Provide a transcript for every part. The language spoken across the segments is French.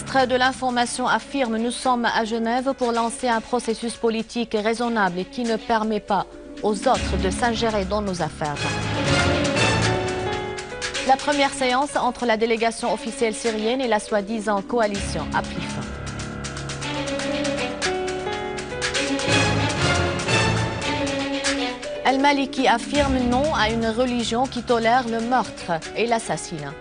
ministre de l'Information affirme « Nous sommes à Genève pour lancer un processus politique raisonnable et qui ne permet pas aux autres de s'ingérer dans nos affaires ». La première séance entre la délégation officielle syrienne et la soi-disant coalition a pris fin. El-Maliki affirme non à une religion qui tolère le meurtre et l'assassinat.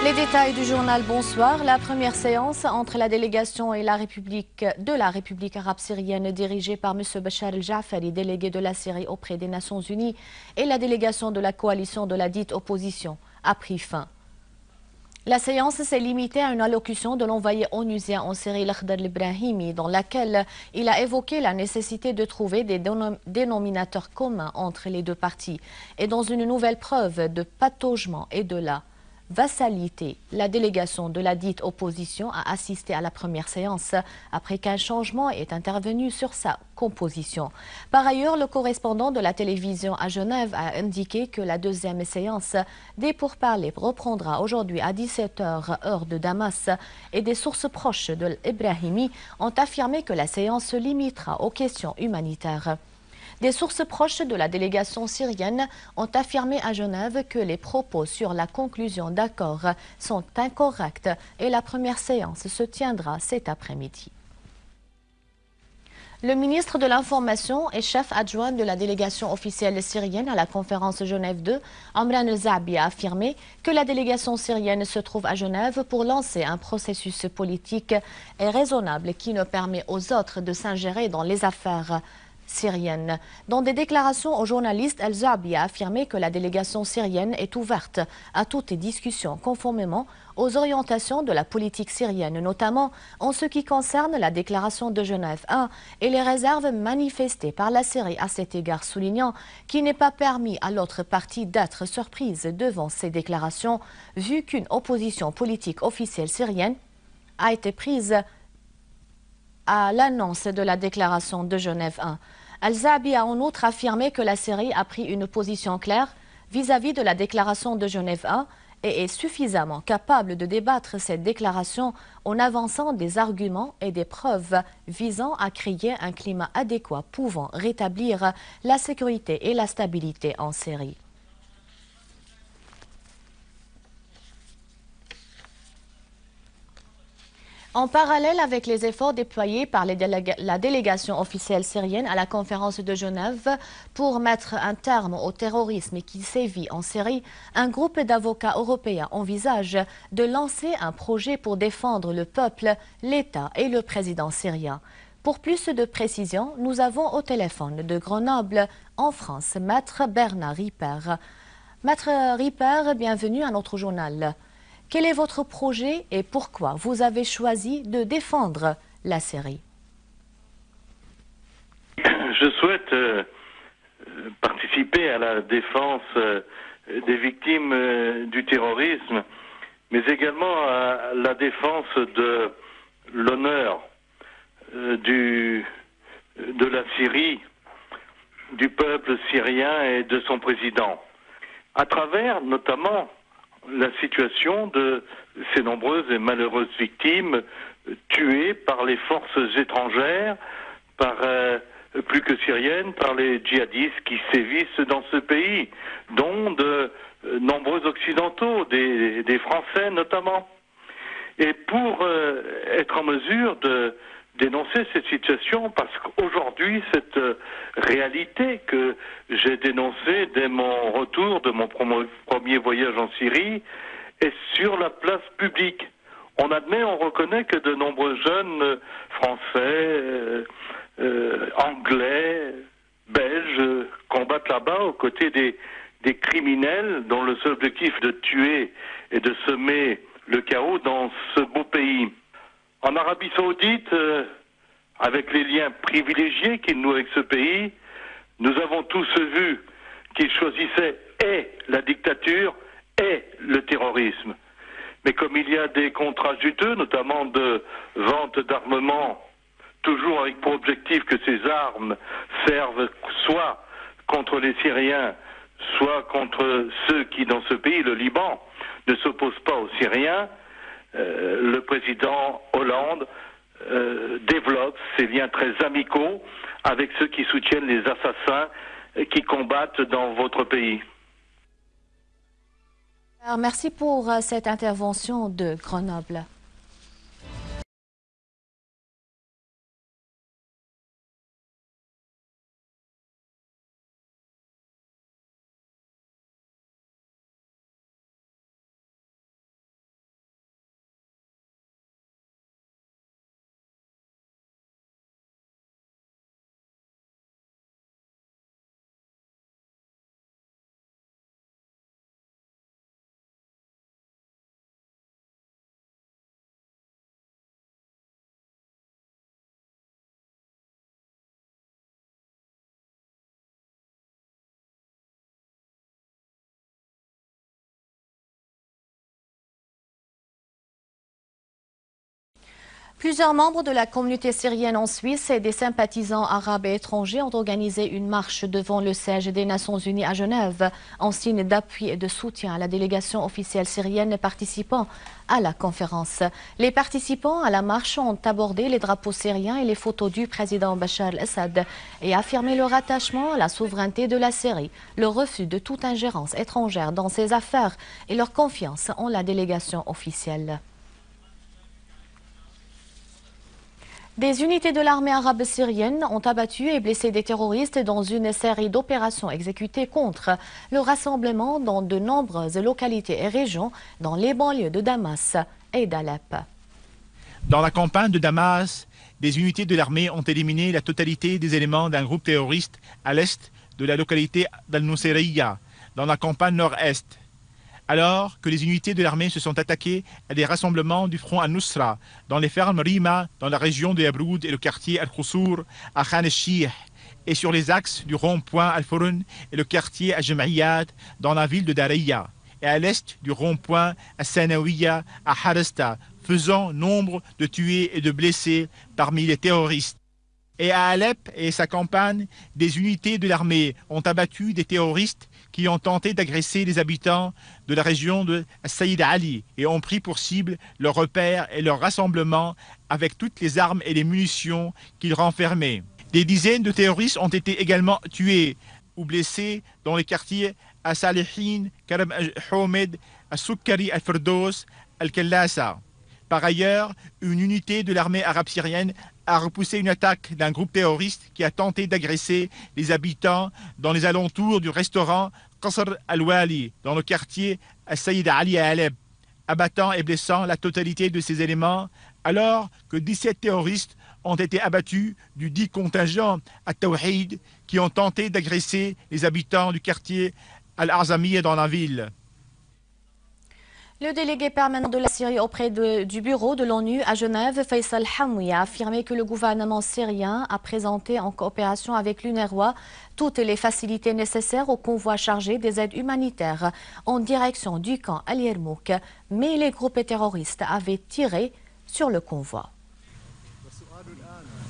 Les détails du journal Bonsoir. La première séance entre la délégation et la République arabe syrienne dirigée par M. Bachar el-Jafari, délégué de la Syrie auprès des Nations Unies, et la délégation de la coalition de la dite opposition a pris fin. La séance s'est limitée à une allocution de l'envoyé onusien en Syrie, Lakhdar el-Brahimi, dans laquelle il a évoqué la nécessité de trouver des dénominateurs communs entre les deux parties. Et dans une nouvelle preuve de pataugement et de la vassalité, la délégation de la dite opposition a assisté à la première séance après qu'un changement est intervenu sur sa composition. Par ailleurs, le correspondant de la télévision à Genève a indiqué que la deuxième séance des pourparlers reprendra aujourd'hui à 17h heure de Damas et des sources proches de l'Ibrahimi ont affirmé que la séance se limitera aux questions humanitaires. Des sources proches de la délégation syrienne ont affirmé à Genève que les propos sur la conclusion d'accords sont incorrects et la première séance se tiendra cet après-midi. Le ministre de l'Information et chef adjoint de la délégation officielle syrienne à la conférence Genève 2, Amran El-Zaabi, a affirmé que la délégation syrienne se trouve à Genève pour lancer un processus politique et raisonnable qui ne permet aux autres de s'ingérer dans les affaires syrienne. Dans des déclarations aux journalistes, El-Zaabi a affirmé que la délégation syrienne est ouverte à toutes les discussions conformément aux orientations de la politique syrienne, notamment en ce qui concerne la déclaration de Genève 1 et les réserves manifestées par la Syrie à cet égard, soulignant qu'il n'est pas permis à l'autre partie d'être surprise devant ces déclarations, vu qu'une opposition politique officielle syrienne a été prise à l'annonce de la déclaration de Genève 1. El-Zaabi a en outre affirmé que la Syrie a pris une position claire vis-à-vis de la déclaration de Genève 1 et est suffisamment capable de débattre cette déclaration en avançant des arguments et des preuves visant à créer un climat adéquat pouvant rétablir la sécurité et la stabilité en Syrie. En parallèle avec les efforts déployés par la délégation officielle syrienne à la conférence de Genève pour mettre un terme au terrorisme qui sévit en Syrie, un groupe d'avocats européens envisage de lancer un projet pour défendre le peuple, l'État et le président syrien. Pour plus de précisions, nous avons au téléphone de Grenoble, en France, Maître Bernard Ripper. Maître Ripper, bienvenue à notre journal. Quel est votre projet et pourquoi vous avez choisi de défendre la Syrie? Je souhaite participer à la défense des victimes du terrorisme, mais également à la défense de l'honneur de la Syrie, du peuple syrien et de son président, à travers notamment la situation de ces nombreuses et malheureuses victimes tuées par les forces étrangères, plus que syriennes, par les djihadistes qui sévissent dans ce pays, dont de nombreux occidentaux, des Français notamment. Et pour être en mesure de dénoncer cette situation, parce qu'aujourd'hui, cette réalité que j'ai dénoncée dès mon retour de mon premier voyage en Syrie est sur la place publique. On admet, on reconnaît que de nombreux jeunes français, anglais, belges combattent là-bas aux côtés des criminels dont le seul objectif est de tuer et de semer le chaos dans ce beau pays. En Arabie Saoudite, avec les liens privilégiés qu'il noue avec ce pays, nous avons tous vu qu'il choisissait est la dictature, est le terrorisme. Mais comme il y a des contrats juteux, notamment de vente d'armement, toujours avec pour objectif que ces armes servent soit contre les Syriens, soit contre ceux qui, dans ce pays, le Liban, ne s'opposent pas aux Syriens, le président Hollande développe ces liens très amicaux avec ceux qui soutiennent les assassins qui combattent dans votre pays. Alors, merci pour cette intervention de Grenoble. Plusieurs membres de la communauté syrienne en Suisse et des sympathisants arabes et étrangers ont organisé une marche devant le siège des Nations Unies à Genève en signe d'appui et de soutien à la délégation officielle syrienne participant à la conférence. Les participants à la marche ont abordé les drapeaux syriens et les photos du président Bachar el-Assad et affirmé leur attachement à la souveraineté de la Syrie, le refus de toute ingérence étrangère dans ses affaires et leur confiance en la délégation officielle. Des unités de l'armée arabe syrienne ont abattu et blessé des terroristes dans une série d'opérations exécutées contre le rassemblement dans de nombreuses localités et régions dans les banlieues de Damas et d'Alep. Dans la campagne de Damas, des unités de l'armée ont éliminé la totalité des éléments d'un groupe terroriste à l'est de la localité d'Al-Nusayriya, dans la campagne nord-est. Alors que les unités de l'armée se sont attaquées à des rassemblements du front Al-Nusra dans les fermes Rima, dans la région de Yabroud et le quartier Al-Khoussour à Khan el-Shih, et sur les axes du rond-point Al-Furun et le quartier Al-Jamaïyat dans la ville de Daraya, et à l'est du rond-point Al-Sanawiya à Harasta, faisant nombre de tués et de blessés parmi les terroristes. Et à Alep et sa campagne, des unités de l'armée ont abattu des terroristes qui ont tenté d'agresser les habitants de la région de Saïd Ali et ont pris pour cible leurs repères et leurs rassemblements avec toutes les armes et les munitions qu'ils renfermaient. Des dizaines de terroristes ont été également tués ou blessés dans les quartiers As-Salihin, Karam al-Houmed, As-Sukkari, Al-Firdos, Al-Kallasa. Par ailleurs, une unité de l'armée arabe syrienne a repoussé une attaque d'un groupe terroriste qui a tenté d'agresser les habitants dans les alentours du restaurant Qasr al-Wali, dans le quartier Saïd Ali à Alep, abattant et blessant la totalité de ces éléments, alors que 17 terroristes ont été abattus du dit contingent à Tawhid qui ont tenté d'agresser les habitants du quartier Al-Azamiya dans la ville. Le délégué permanent de la Syrie auprès du bureau de l'ONU à Genève, Faisal Hamwi, a affirmé que le gouvernement syrien a présenté en coopération avec l'UNRWA toutes les facilités nécessaires au convoi chargé des aides humanitaires en direction du camp Al-Yarmouk. Mais les groupes terroristes avaient tiré sur le convoi.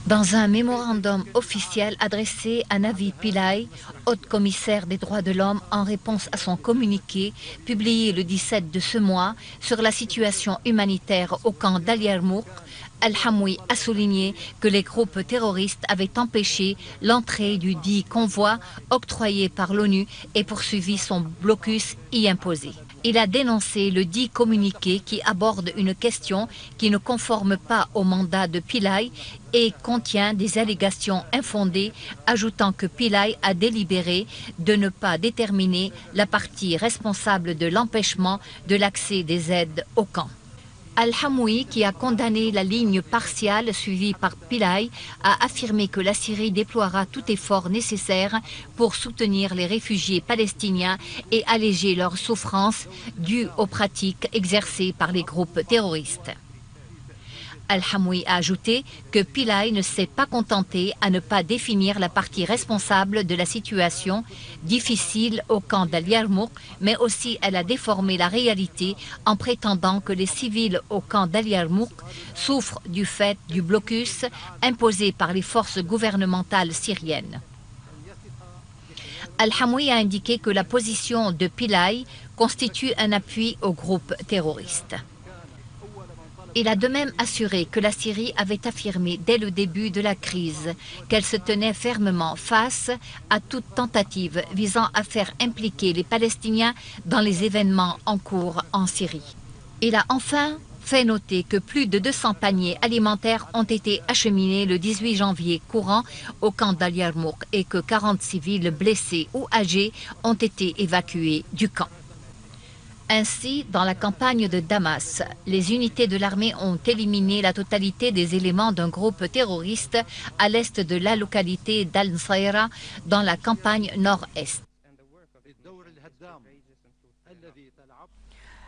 Dans un mémorandum officiel adressé à Navid Pillay, haute-commissaire des droits de l'homme, en réponse à son communiqué publié le 17 de ce mois sur la situation humanitaire au camp d'Al-Yarmouk, Al-Hamwi a souligné que les groupes terroristes avaient empêché l'entrée du dit convoi octroyé par l'ONU et poursuivi son blocus y imposé. Il a dénoncé le dit communiqué qui aborde une question qui ne conforme pas au mandat de Pillay et contient des allégations infondées, ajoutant que Pillay a délibéré de ne pas déterminer la partie responsable de l'empêchement de l'accès des aides au camp. Al-Hamwi, qui a condamné la ligne partiale suivie par Pillay, a affirmé que la Syrie déploiera tout effort nécessaire pour soutenir les réfugiés palestiniens et alléger leurs souffrances dues aux pratiques exercées par les groupes terroristes. Al-Hamoui a ajouté que Pillay ne s'est pas contenté à ne pas définir la partie responsable de la situation difficile au camp d'Al-Yarmouk, mais aussi elle a déformé la réalité en prétendant que les civils au camp d'Al-Yarmouk souffrent du fait du blocus imposé par les forces gouvernementales syriennes. Al-Hamoui a indiqué que la position de Pillay constitue un appui au groupe terroriste. Il a de même assuré que la Syrie avait affirmé dès le début de la crise qu'elle se tenait fermement face à toute tentative visant à faire impliquer les Palestiniens dans les événements en cours en Syrie. Il a enfin fait noter que plus de 200 paniers alimentaires ont été acheminés le 18 janvier courant au camp d'Al-Yarmouk et que 40 civils blessés ou âgés ont été évacués du camp. Ainsi, dans la campagne de Damas, les unités de l'armée ont éliminé la totalité des éléments d'un groupe terroriste à l'est de la localité d'Al-Nsaira, dans la campagne nord-est.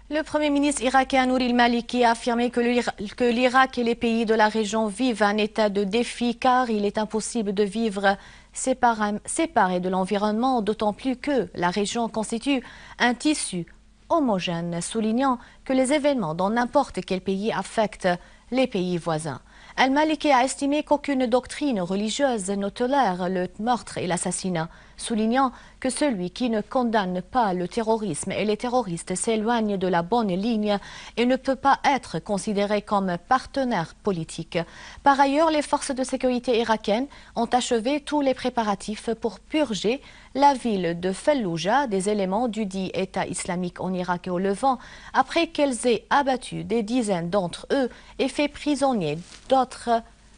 Le Premier ministre irakien Nouri al-Maliki a affirmé que l'Irak et les pays de la région vivent un état de défi car il est impossible de vivre séparés de l'environnement, d'autant plus que la région constitue un tissu homogène, soulignant que les événements dans n'importe quel pays affectent les pays voisins. Al-Maliki a estimé qu'aucune doctrine religieuse ne tolère le meurtre et l'assassinat, soulignant que celui qui ne condamne pas le terrorisme et les terroristes s'éloigne de la bonne ligne et ne peut pas être considéré comme partenaire politique. Par ailleurs, les forces de sécurité irakiennes ont achevé tous les préparatifs pour purger la ville de Fallujah des éléments du dit État islamique en Irak et au Levant, après qu'elles aient abattu des dizaines d'entre eux et fait prisonnier d'autres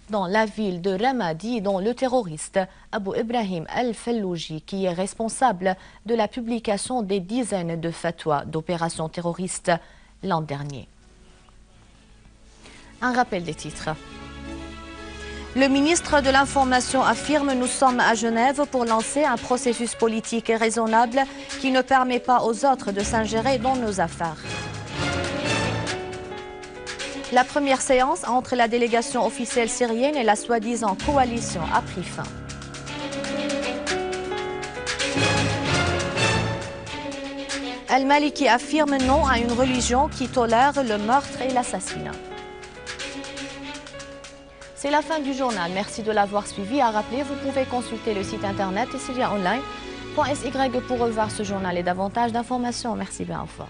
dans la ville de Ramadi, dont le terroriste Abu Ibrahim al-Fallouji, qui est responsable de la publication des dizaines de fatwas d'opérations terroristes l'an dernier. Un rappel des titres. Le ministre de l'Information affirme « Nous sommes à Genève pour lancer un processus politique raisonnable qui ne permet pas aux autres de s'ingérer dans nos affaires ». La première séance entre la délégation officielle syrienne et la soi-disant coalition a pris fin. Al-Maliki affirme non à une religion qui tolère le meurtre et l'assassinat. C'est la fin du journal. Merci de l'avoir suivi. À rappeler, vous pouvez consulter le site internet syriaonline.sy pour revoir ce journal et davantage d'informations. Merci bien, au revoir.